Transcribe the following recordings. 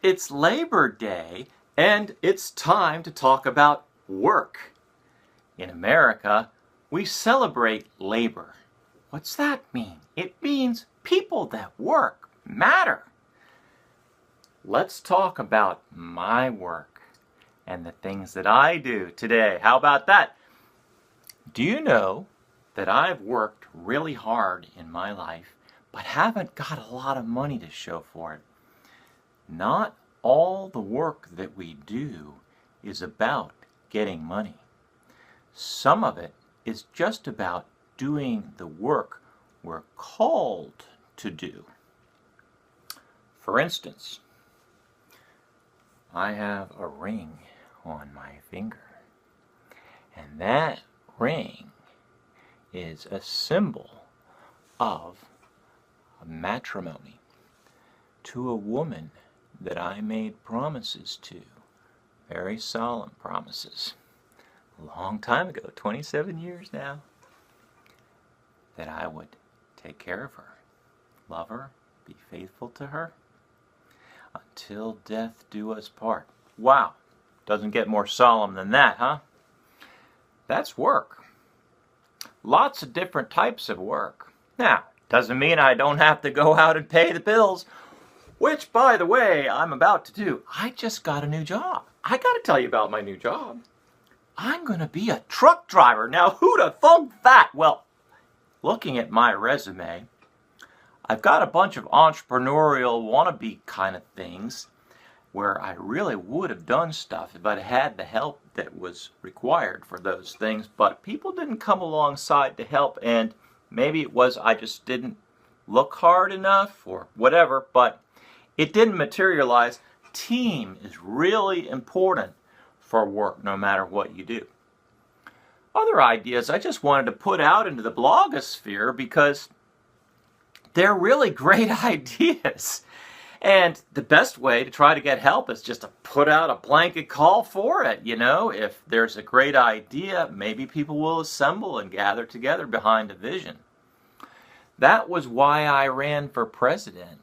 It's Labor Day, and it's time to talk about work. In America, we celebrate labor. What's that mean? It means people that work matter. Let's talk about my work and the things that I do today. How about that? Do you know that I've worked really hard in my life, but haven't got a lot of money to show for it? Not all the work that we do is about getting money. Some of it is just about doing the work we're called to do. For instance, I have a ring on my finger, and that ring is a symbol of matrimony to a woman that I made promises to, very solemn promises, a long time ago, 27 years now, that I would take care of her, love her, be faithful to her, until death do us part. Wow, doesn't get more solemn than that, huh? That's work. Lots of different types of work. Now, doesn't mean I don't have to go out and pay the bills, which, by the way, I'm about to do. I just got a new job. I got to tell you about my new job. I'm going to be a truck driver. Now, who'd have thunk that? Well, looking at my resume, I've got a bunch of entrepreneurial wannabe kind of things where I really would have done stuff if I'd had the help that was required for those things, but people didn't come alongside to help, and maybe it was I just didn't look hard enough or whatever, but it didn't materialize. Team is really important for work, no matter what you do. Other ideas I just wanted to put out into the blogosphere because they're really great ideas. And the best way to try to get help is just to put out a blanket call for it. You know, if there's a great idea, maybe people will assemble and gather together behind a vision. That was why I ran for president.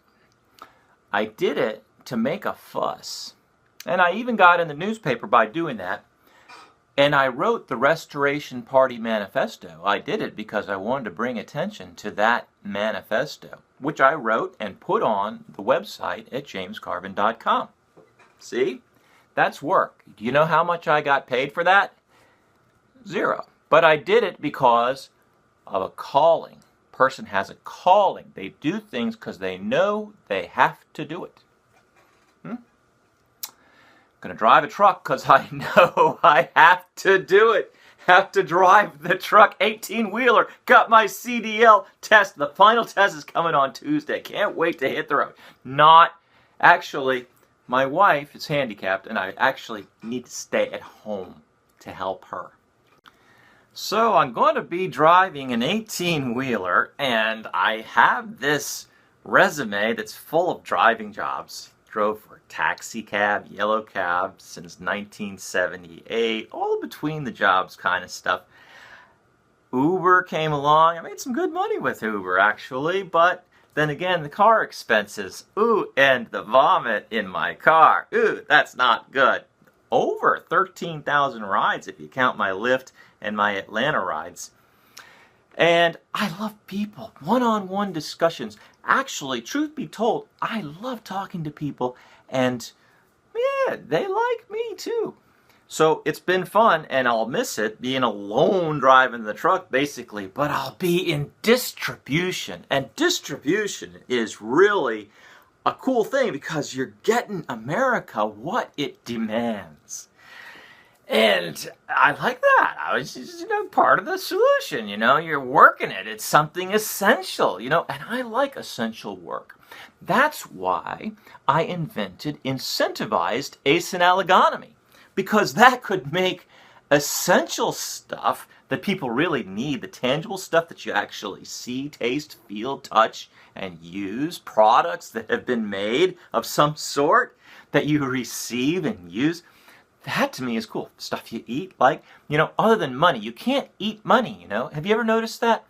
I did it to make a fuss. And I even got in the newspaper by doing that. And I wrote the Restoration Party Manifesto. I did it because I wanted to bring attention to that manifesto, which I wrote and put on the website at jamescarvin.com. See? That's work. Do you know how much I got paid for that? Zero. But I did it because of a calling. Person has a calling. They do things because they know they have to do it. Gonna drive a truck because I know I have to do it. Have to drive the truck, 18-wheeler. Got my CDL test. The final test is coming on Tuesday. Can't wait to hit the road. Actually, my wife is handicapped and I actually need to stay at home to help her. So I'm going to be driving an 18-wheeler, and I have this resume that's full of driving jobs. Drove for taxi cab, yellow cab since 1978, all between the jobs kind of stuff. Uber came along. I made some good money with Uber, actually, but then again, the car expenses. Ooh, and the vomit in my car. Ooh, that's not good. Over 13,000 rides if you count my Lyft and my Atlanta rides. And I love people, one-on-one discussions. Actually, truth be told, I love talking to people, and yeah, they like me too. So it's been fun, and I'll miss it, being alone driving the truck, basically, but I'll be in distribution. And distribution is really a cool thing because you're getting America what it demands. And I like that. I was just, part of the solution, you're working it. It's something essential, and I like essential work. That's why I invented incentivized asynagogy, because that could make essential stuff that people really need, the tangible stuff that you actually see, taste, feel, touch, and use, products that have been made of some sort that you receive and use. That to me is cool. Stuff you eat, like, other than money. You can't eat money, Have you ever noticed that?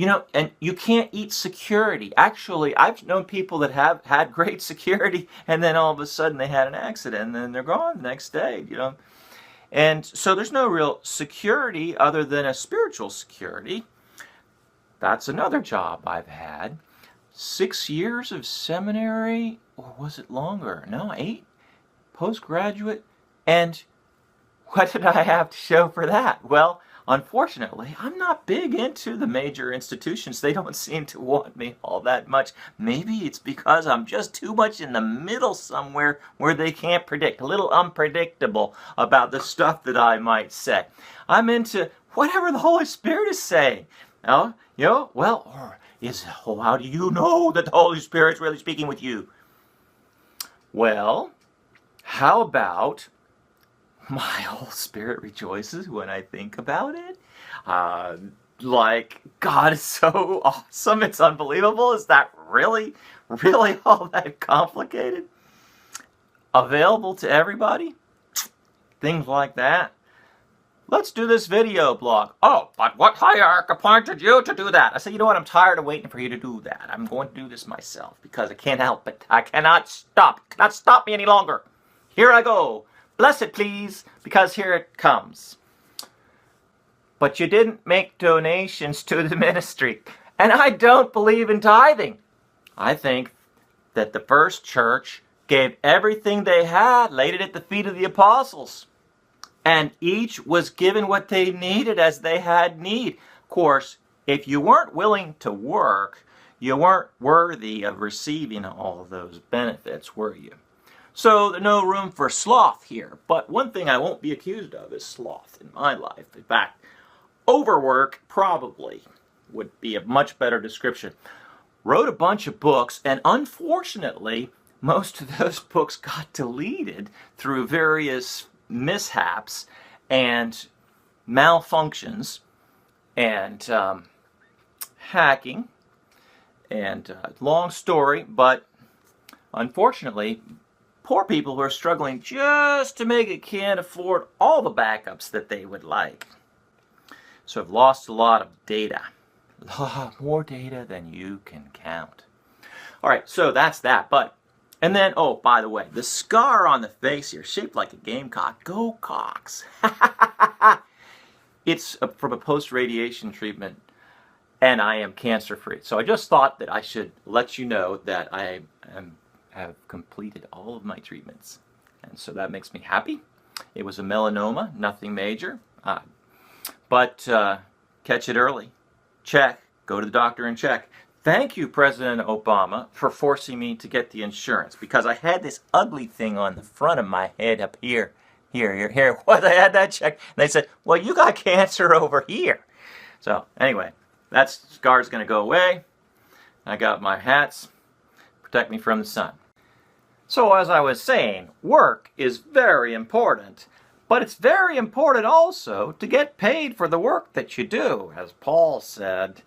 You know, and you can't eat security. Actually, I've known people that have had great security, and then all of a sudden they had an accident, and then they're gone the next day, you know. And so there's no real security other than a spiritual security. That's another job I've had. 6 years of seminary, or was it longer? No, 8. Postgraduate. And what did I have to show for that? Well, unfortunately, I'm not big into the major institutions. They don't seem to want me all that much. Maybe it's because I'm just too much in the middle somewhere where they can't predict, a little unpredictable about the stuff that I might say. I'm into whatever the Holy Spirit is saying. How do you know that the Holy Spirit's really speaking with you? Well, how about my whole spirit rejoices when I think about it? Like, God is so awesome, it's unbelievable. Is that really all that complicated? Available to everybody? Things like that. Let's do this video blog. Oh, but what hierarch appointed you to do that? I said, you know what? I'm tired of waiting for you to do that. I'm going to do this myself because I can't help it. I cannot stop. Cannot stop me any longer. Here I go. Bless it, please, because here it comes. But you didn't make donations to the ministry. And I don't believe in tithing. I think that the first church gave everything they had, laid it at the feet of the apostles. And each was given what they needed as they had need. Of course, if you weren't willing to work, you weren't worthy of receiving all of those benefits, were you? So there's no room for sloth here. But one thing I won't be accused of is sloth in my life. In fact, overwork probably would be a much better description. Wrote a bunch of books, and unfortunately, most of those books got deleted through various mishaps and malfunctions and hacking. And long story, but unfortunately, poor people who are struggling just to make it can't afford all the backups that they would like. So I've lost a lot of data. A lot more data than you can count. All right, so that's that. And then, oh, by the way, the scar on the face here, shaped like a gamecock. Go Cox. It's from a post-radiation treatment, and I am cancer-free. So I just thought that I should let you know that I have completed all of my treatments. And so that makes me happy. It was a melanoma, nothing major. But catch it early. Check. Go to the doctor and check. Thank you, President Obama, for forcing me to get the insurance, because I had this ugly thing on the front of my head up here. Here. What? I had that checked. And they said, well, you got cancer over here. So anyway, that scar's going to go away. I got my hats. Protect me from the sun. So as I was saying, work is very important. But it's very important also to get paid for the work that you do. As Paul said,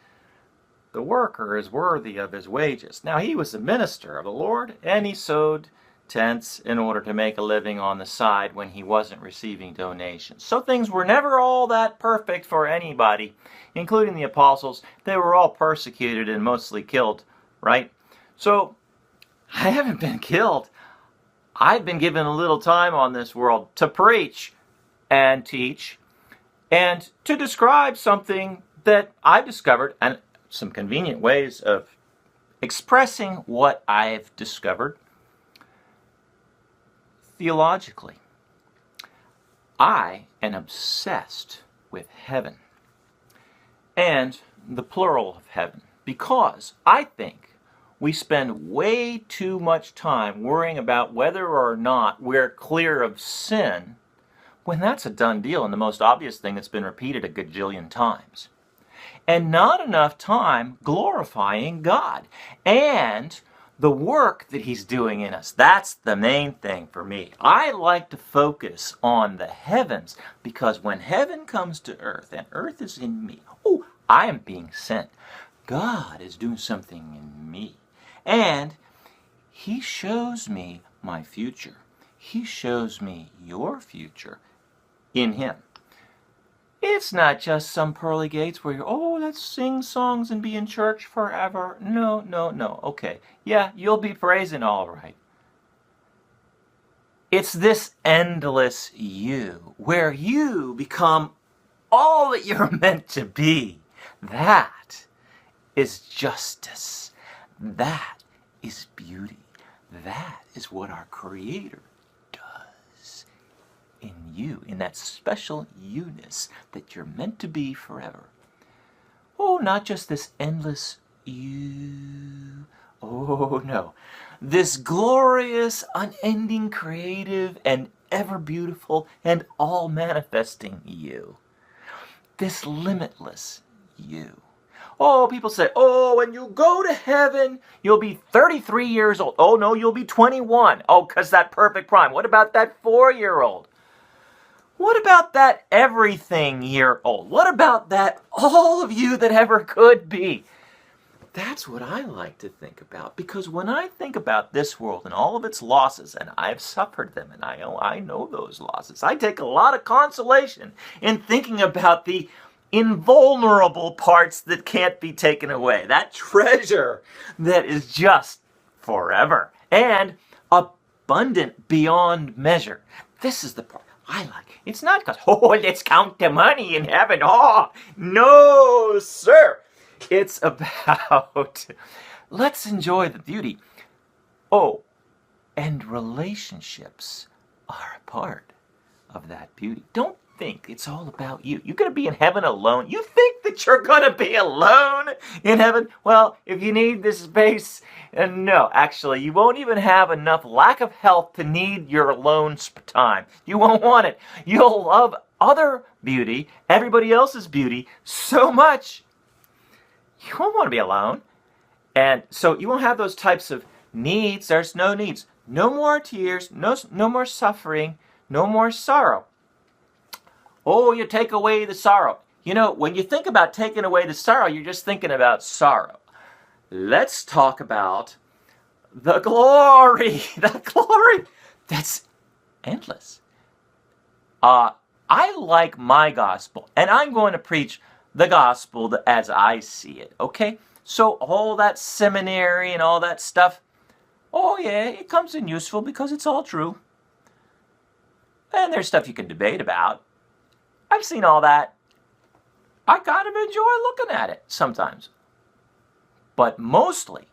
the worker is worthy of his wages. Now, he was a minister of the Lord, and he sewed tents in order to make a living on the side when he wasn't receiving donations. So things were never all that perfect for anybody, including the apostles. They were all persecuted and mostly killed, right? So I haven't been killed. I've been given a little time on this world to preach and teach and to describe something that I've discovered, and some convenient ways of expressing what I've discovered theologically. I am obsessed with heaven, and the plural of heaven, because I think we spend way too much time worrying about whether or not we're clear of sin, when that's a done deal and the most obvious thing that's been repeated a gajillion times. And not enough time glorifying God and the work that He's doing in us. That's the main thing for me. I like to focus on the heavens, because when heaven comes to earth and earth is in me, oh, I am being sent. God is doing something in me. And He shows me my future. He shows me your future in Him. It's not just some pearly gates where you're, oh, let's sing songs and be in church forever. No, no, no. Okay. Yeah, you'll be praising all right. It's this endless you, where you become all that you're meant to be. That is justice. That is beauty. That is what our Creator does in you, in that special you-ness that you're meant to be forever. Oh, not just this endless you. Oh, no. This glorious, unending, creative, and ever beautiful, and all manifesting you. This limitless you. Oh, people say, oh, when you go to heaven, you'll be 33 years old. Oh, no, you'll be 21. Oh, because that perfect prime. What about that 4-year-old? What about that everything-year-old? What about that all of you that ever could be? That's what I like to think about, because when I think about this world and all of its losses, and I've suffered them, and I know those losses, I take a lot of consolation in thinking about the invulnerable parts that can't be taken away. That treasure that is just forever and abundant beyond measure. This is the part I like. It's not because, oh, let's count the money in heaven. Oh, no, sir. It's about, let's enjoy the beauty. Oh, and relationships are a part of that beauty. Don't think it's all about you. You're going to be in heaven alone. You think that you're going to be alone in heaven? Well, if you need this space, no, actually, you won't even have enough lack of health to need your alone time. You won't want it. You'll love other beauty, everybody else's beauty, so much. You won't want to be alone. And so you won't have those types of needs. There's no needs. No more tears, no more suffering, no more sorrow. Oh, you take away the sorrow. You know, when you think about taking away the sorrow, you're just thinking about sorrow. Let's talk about the glory. The glory that's endless. I like my gospel, and I'm going to preach the gospel as I see it, okay? So all that seminary and all that stuff, oh yeah, it comes in useful because it's all true. And there's stuff you can debate about. I've seen all that. I kind of enjoy looking at it sometimes. But mostly,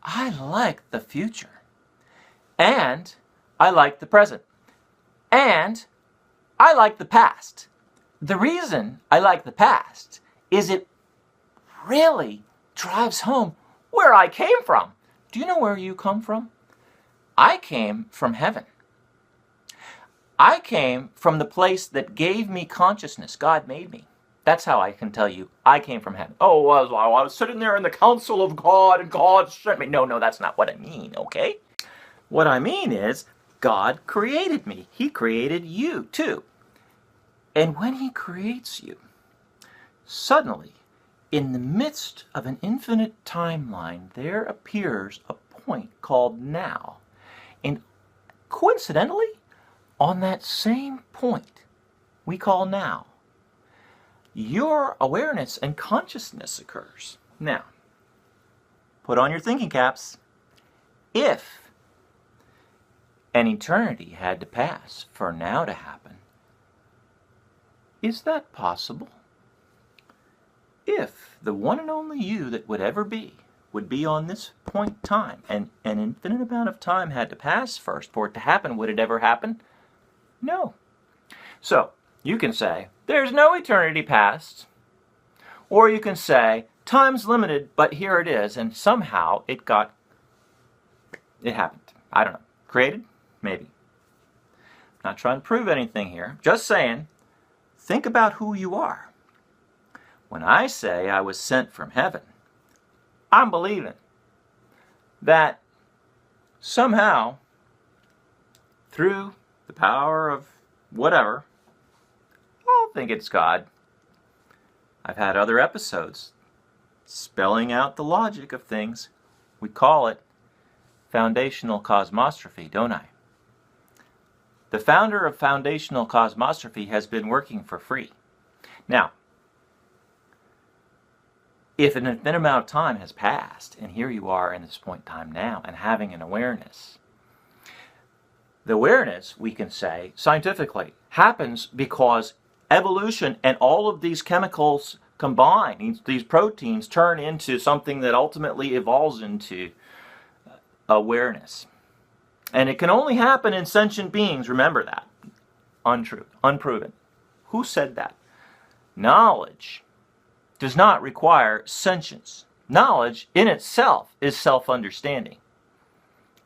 I like the future. And I like the present. And I like the past. The reason I like the past is it really drives home where I came from. Do you know where you come from? I came from heaven. I came from the place that gave me consciousness. God made me. That's how I can tell you I came from heaven. Oh, I was sitting there in the council of God and God sent me. No, that's not what I mean, okay? What I mean is God created me. He created you too. And when He creates you, suddenly, in the midst of an infinite timeline, there appears a point called now. And coincidentally, on that same point we call now, your awareness and consciousness occurs. Now, put on your thinking caps. If an eternity had to pass for now to happen, is that possible? If the one and only you that would ever be would be on this point in time, and an infinite amount of time had to pass first for it to happen, would it ever happen? No. So, you can say, there's no eternity past. Or you can say, time's limited, but here it is, and somehow it happened. I don't know. Created? Maybe. Not trying to prove anything here. Just saying, think about who you are. When I say I was sent from heaven, I'm believing that somehow, through the power of whatever, I'll think it's God. I've had other episodes spelling out the logic of things. We call it foundational cosmostrophy, don't I? The founder of foundational cosmostrophy has been working for free. Now, if an infinite amount of time has passed, and here you are in this point in time now, and having an awareness, the awareness, we can say, scientifically, happens because evolution and all of these chemicals combine, these proteins turn into something that ultimately evolves into awareness. And it can only happen in sentient beings, remember that. Untrue, unproven. Who said that? Knowledge does not require sentience. Knowledge in itself is self-understanding,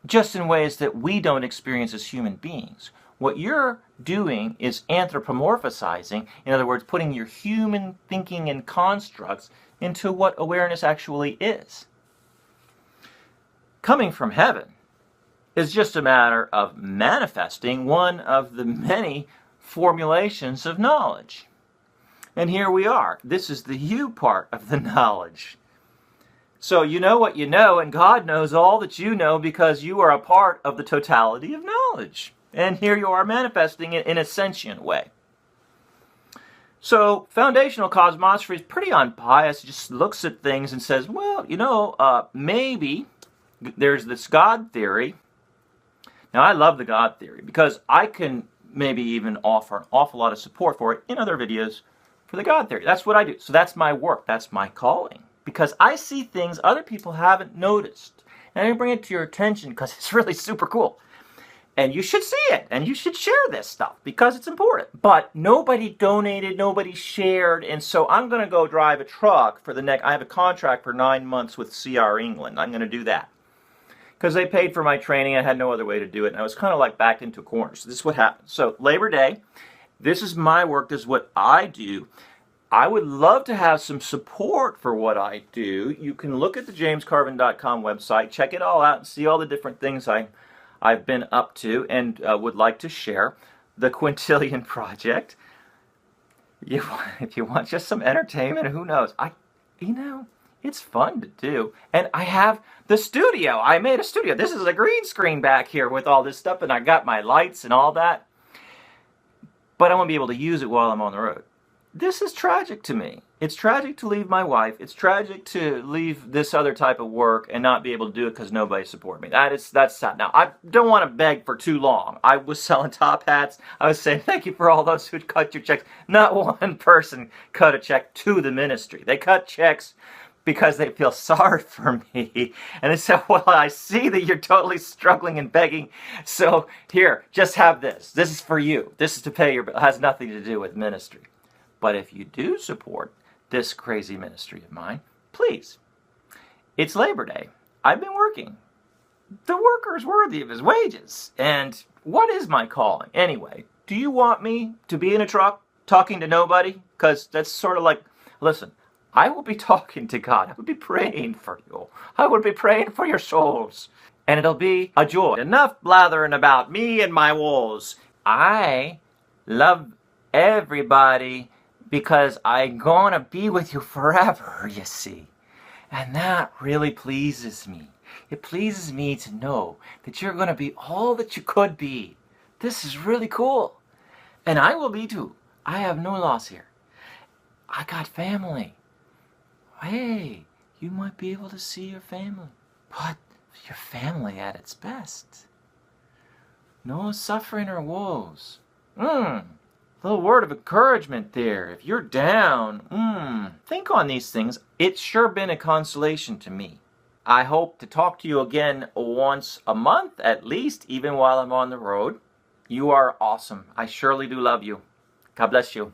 just in ways that we don't experience as human beings. What you're doing is anthropomorphizing, in other words, putting your human thinking and constructs into what awareness actually is. Coming from heaven is just a matter of manifesting one of the many formulations of knowledge. And here we are. This is the you part of the knowledge. So you know what you know, and God knows all that you know because you are a part of the totality of knowledge. And here you are manifesting it in a sentient way. So foundational cosmosophy is pretty unbiased. It just looks at things and says, well, maybe there's this God theory. Now, I love the God theory because I can maybe even offer an awful lot of support for it in other videos for the God theory. That's what I do. So that's my work. That's my calling. Because I see things other people haven't noticed. And I bring it to your attention because it's really super cool. And you should see it. And you should share this stuff because it's important. But nobody donated, nobody shared. And so I'm going to go drive a truck for the next... I have a contract for 9 months with CR England. I'm going to do that. Because they paid for my training. I had no other way to do it. And I was kind of like backed into a corner. So this is what happened. So Labor Day, this is my work. This is what I do. I would love to have some support for what I do. You can look at the jamescarvin.com website, check it all out, and see all the different things I've been up to and would like to share. The Quintillion Project. If you want just some entertainment, who knows? It's fun to do. And I have the studio. I made a studio. This is a green screen back here with all this stuff, and I got my lights and all that. But I won't be able to use it while I'm on the road. This is tragic to me. It's tragic to leave my wife. It's tragic to leave this other type of work and not be able to do it because nobody supported me. That's sad. Now, I don't want to beg for too long. I was selling top hats. I was saying thank you for all those who'd cut your checks. Not one person cut a check to the ministry. They cut checks because they feel sorry for me. And they said, well, I see that you're totally struggling and begging. So here, just have this. This is for you. This is to pay your bill. It has nothing to do with ministry. But if you do support this crazy ministry of mine, please. It's Labor Day. I've been working. The worker is worthy of his wages. And what is my calling? Anyway, do you want me to be in a truck talking to nobody? Because that's sort of like, listen, I will be talking to God. I will be praying for you. I will be praying for your souls. And it'll be a joy. Enough blathering about me and my woes. I love everybody because I'm going to be with you forever, you see. And that really pleases me. It pleases me to know that you're going to be all that you could be. This is really cool. And I will be too. I have no loss here. I got family. Hey, you might be able to see your family. But your family at its best. No suffering or woes. Little word of encouragement there. If you're down, think on these things. It's sure been a consolation to me. I hope to talk to you again once a month, at least, even while I'm on the road. You are awesome. I surely do love you. God bless you.